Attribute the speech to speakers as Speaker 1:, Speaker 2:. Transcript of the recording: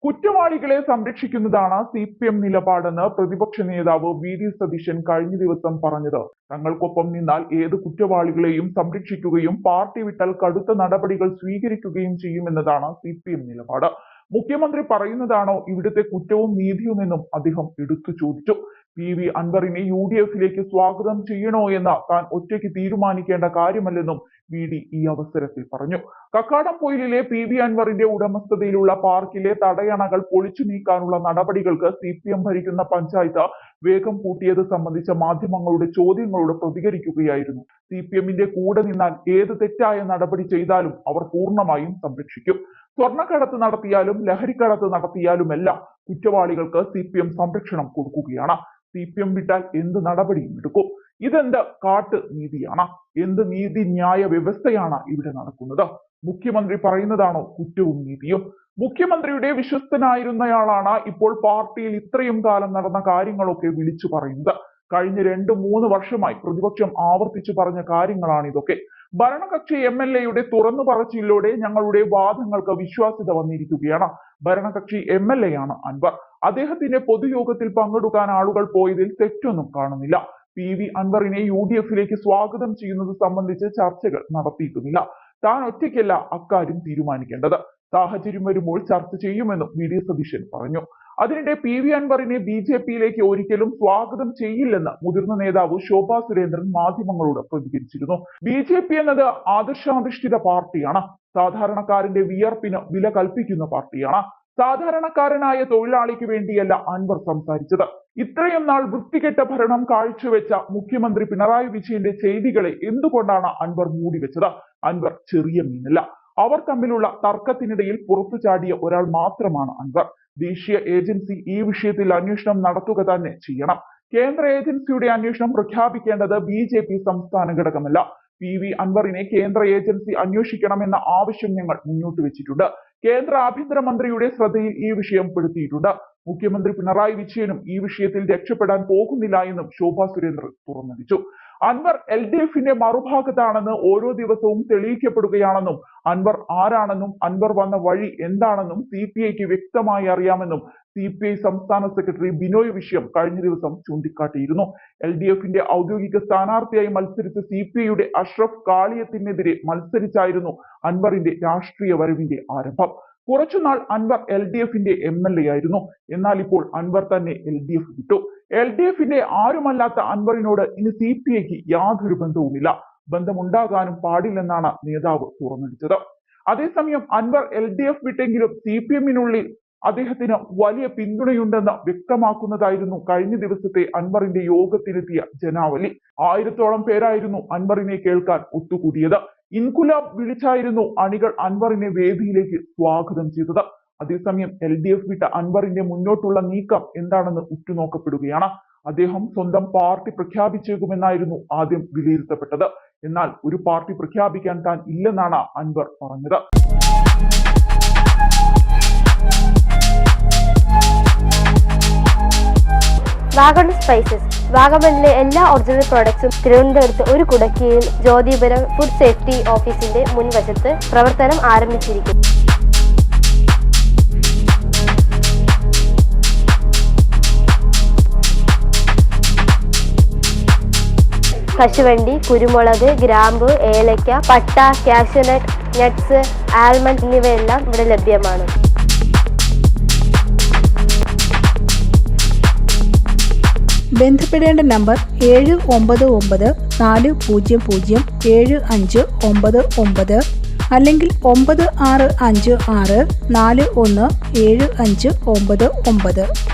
Speaker 1: കുറ്റവാളികളെ സംരക്ഷിക്കുന്നതാണ് CPM നിലപാടെന്ന് പ്രതിപക്ഷ നേതാവ് VD സതീശൻ കഴിഞ്ഞ ദിവസം പറഞ്ഞത്. തങ്ങൾക്കൊപ്പം നിന്നാൽ ഏത് കുറ്റവാളികളെയും സംരക്ഷിക്കുകയും പാർട്ടി വിട്ടാൽ കടുത്ത നടപടികൾ സ്വീകരിക്കുകയും ചെയ്യുമെന്നതാണ് CPM നിലപാട്. മുഖ്യമന്ത്രി പറയുന്നതാണോ ഇവിടുത്തെ കുറ്റവും നീതിയുമെന്നും അദ്ദേഹം എടുത്തു ചോദിച്ചു. PV അൻവറിനെ UDF-ലേക്ക് സ്വാഗതം ചെയ്യണോ എന്ന് താൻ ഒറ്റയ്ക്ക് തീരുമാനിക്കേണ്ട കാര്യമല്ലെന്നും VD ഈ അവസരത്തിൽ പറഞ്ഞു. കക്കാടംപൊയിലിലെ PV അൻവറിന്റെ ഉടമസ്ഥതയിലുള്ള പാർക്കിലെ തടയണകൾ പൊളിച്ചു നീക്കാനുള്ള നടപടികൾക്ക് CPM ഭരിക്കുന്ന പഞ്ചായത്ത് വേഗം കൂട്ടിയത് സംബന്ധിച്ച മാധ്യമങ്ങളുടെ ചോദ്യങ്ങളോട് പ്രതികരിക്കുകയായിരുന്നു. CPM-ന്റെ കൂടെ നിന്നാൽ ഏത് തെറ്റായ നടപടി ചെയ്താലും അവർ പൂർണ്ണമായും സംരക്ഷിക്കും. സ്വർണ്ണക്കടത്ത് നടത്തിയാലും ലഹരിക്കടത്ത് നടത്തിയാലുമെല്ലാം കുറ്റവാളികൾക്ക് CPM സംരക്ഷണം കൊടുക്കുകയാണ്. CPM വിട്ടാൽ എന്ത് നടപടിയും എടുക്കും. ഇതെന്ത് കാട്ട് നീതിയാണ്? എന്ത് നീതി ന്യായ വ്യവസ്ഥയാണ് ഇവിടെ നടക്കുന്നത്? മുഖ്യമന്ത്രി പറയുന്നതാണോ കുറ്റവും നീതിയും? മുഖ്യമന്ത്രിയുടെ വിശ്വസ്തനായിരുന്നയാളാണ് ഇപ്പോൾ പാർട്ടിയിൽ ഇത്രയും കാലം നടന്ന കാര്യങ്ങളൊക്കെ വിളിച്ചു പറയുന്നത്. കഴിഞ്ഞ 2-3 വർഷമായി പ്രതിപക്ഷം ആവർത്തിച്ചു പറഞ്ഞ കാര്യങ്ങളാണ് ഇതൊക്കെ. ഭരണകക്ഷി MLA-യുടെ തുറന്നു പറച്ചിലൂടെ ഞങ്ങളുടെ വാദങ്ങൾക്ക് വിശ്വാസ്യത വന്നിരിക്കുകയാണ്. ഭരണകക്ഷി MLA-യാണ് അൻവർ. അദ്ദേഹത്തിന്റെ പൊതുയോഗത്തിൽ പങ്കെടുക്കാൻ ആളുകൾ പോയതിൽ തെറ്റൊന്നും കാണുന്നില്ല. PV അൻവറിനെ UDF-ലേക്ക് സ്വാഗതം ചെയ്യുന്നത് സംബന്ധിച്ച് ചർച്ചകൾ നടത്തിയിട്ടുമില്ല. താൻ ഒറ്റയ്ക്കല്ല അക്കാര്യം തീരുമാനിക്കേണ്ടത്. സാഹചര്യം വരുമ്പോൾ ചർച്ച ചെയ്യുമെന്നും VD സതീശൻ പറഞ്ഞു. അതിനിടെ PV അൻവറിനെ BJP-യിലേക്ക് ഒരിക്കലും സ്വാഗതം ചെയ്യില്ലെന്ന് മുതിർന്ന നേതാവ് ശോഭാ സുരേന്ദ്രൻ മാധ്യമങ്ങളോട് പ്രതികരിച്ചിരുന്നു. BJP എന്നത് ആദർശാധിഷ്ഠിത പാർട്ടിയാണ്. സാധാരണക്കാരന്റെ വിയർപ്പിന് വില കൽപ്പിക്കുന്ന പാർട്ടിയാണ്. സാധാരണക്കാരനായ തൊഴിലാളിക്ക് വേണ്ടിയല്ല അൻവർ സംസാരിച്ചത്. ഇത്രയും നാൾ വൃത്തികെട്ട ഭരണം കാഴ്ചവെച്ച മുഖ്യമന്ത്രി പിണറായി വിജയന്റെ ചെയ്തികളെ എന്തുകൊണ്ടാണ് അൻവർ മൂടിവെച്ചത്? അൻവർ ചെറിയ മീനല്ല. അവർ തമ്മിലുള്ള തർക്കത്തിനിടയിൽ പുറത്തു ചാടിയ ഒരാൾ മാത്രമാണ് അൻവർ. ദേശീയ ഏജൻസി ഈ വിഷയത്തിൽ അന്വേഷണം നടത്തുക തന്നെ ചെയ്യണം. കേന്ദ്ര ഏജൻസിയുടെ അന്വേഷണം പ്രഖ്യാപിക്കേണ്ടത് BJP സംസ്ഥാന ഘടകമല്ല. PV അൻവറിനെ കേന്ദ്ര ഏജൻസി അന്വേഷിക്കണമെന്ന ആവശ്യം ഞങ്ങൾ മുന്നോട്ട് വെച്ചിട്ടുണ്ട്. കേന്ദ്ര ആഭ്യന്തരമന്ത്രിയുടെ ശ്രദ്ധയിൽ ഈ വിഷയം പെടുത്തിയിട്ടുണ്ട്. മുഖ്യമന്ത്രി പിണറായി വിജയനും ഈ വിഷയത്തിൽ രക്ഷപ്പെടാൻ പോകുന്നില്ല എന്നും ശോഭാ സുരേന്ദ്രൻ തുറന്നടിച്ചു. അൻവർ LDF-ന്റെ മറുഭാഗത്താണെന്ന് ഓരോ ദിവസവും തെളിയിക്കപ്പെടുകയാണെന്നും അൻവർ ആരാണെന്നും അൻവർ വന്ന വഴി എന്താണെന്നും CPI-ക്ക് വ്യക്തമായി അറിയാമെന്നും CPI സംസ്ഥാന സെക്രട്ടറി ബിനോയ് വിശ്വം കഴിഞ്ഞ ദിവസം ചൂണ്ടിക്കാട്ടിയിരുന്നു. LDF-ന്റെ ഔദ്യോഗിക സ്ഥാനാർത്ഥിയായി മത്സരിച്ച CPI-യുടെ അഷ്റഫ് കാളിയത്തിനെതിരെ മത്സരിച്ചായിരുന്നു അൻവറിന്റെ രാഷ്ട്രീയ വരവിന്റെ ആരംഭം. കുറച്ചുനാൾ അൻവർ LDF-ന്റെ MLA ആയിരുന്നു. എന്നാൽ ഇപ്പോൾ അൻവർ തന്നെ LDF വിട്ടു. LDF-ന്റെ ആരുമല്ലാത്ത അൻവറിനോട് ഇനി CPI-ക്ക് യാതൊരു ബന്ധവുമില്ല. ബന്ധമുണ്ടാകാനും പാടില്ലെന്നാണ് നേതാവ് തുറന്നടിച്ചത്. അതേസമയം അൻവർ LDF വിട്ടെങ്കിലും CPM-നുള്ളിൽ അദ്ദേഹത്തിന് വലിയ പിന്തുണയുണ്ടെന്ന് വ്യക്തമാക്കുന്നതായിരുന്നു കഴിഞ്ഞ ദിവസത്തെ അൻവറിന്റെ യോഗത്തിലെത്തിയ ജനാവലി. 1000-ഓളം പേരായിരുന്നു അൻവറിനെ കേൾക്കാൻ ഒത്തുകൂടിയത്. ഇൻകുലാബ് വിളിച്ചായിരുന്നു അണികൾ അൻവറിനെ വേദിയിലേക്ക് സ്വാഗതം ചെയ്തത്. അതേസമയം LDF വിട്ട അൻവറിന്റെ മുന്നോട്ടുള്ള നീക്കം എന്താണെന്ന് ഉറ്റുനോക്കപ്പെടുകയാണ്. അദ്ദേഹം സ്വന്തം പാർട്ടി പ്രഖ്യാപിച്ചേക്കുമെന്നായിരുന്നു ആദ്യം വിലയിരുത്തപ്പെട്ടത്. എന്നാൽ ഒരു പാർട്ടി പ്രഖ്യാപിക്കാൻ താൻ ഇല്ലെന്നാണ് അൻവർ പറഞ്ഞത്.
Speaker 2: വാഗൺ സ്പൈസസ് വാഗമണിലെ എല്ലാ ഒറിജിനൽ പ്രോഡക്ട്സും തിരുവനന്തപുരത്ത് ഒരു കുടക്കീഴിൽ ജ്യോതിപുരം ഫുഡ് സേഫ്റ്റി ഓഫീസിന്റെ മുൻവശത്ത് പ്രവർത്തനം ആരംഭിച്ചിരിക്കുന്നു. കശുവണ്ടി, കുരുമുളക്, ഗ്രാമ്പു, ഏലക്ക, പട്ട, കാഷ്യൂനട്ട്, നട്ട്സ്, ആൽമണ്ട് എന്നിവയെല്ലാം ഇവിടെ ലഭ്യമാണ്.
Speaker 3: ബന്ധപ്പെടേണ്ട നമ്പർ 7994007599 അല്ലെങ്കിൽ 9656417599.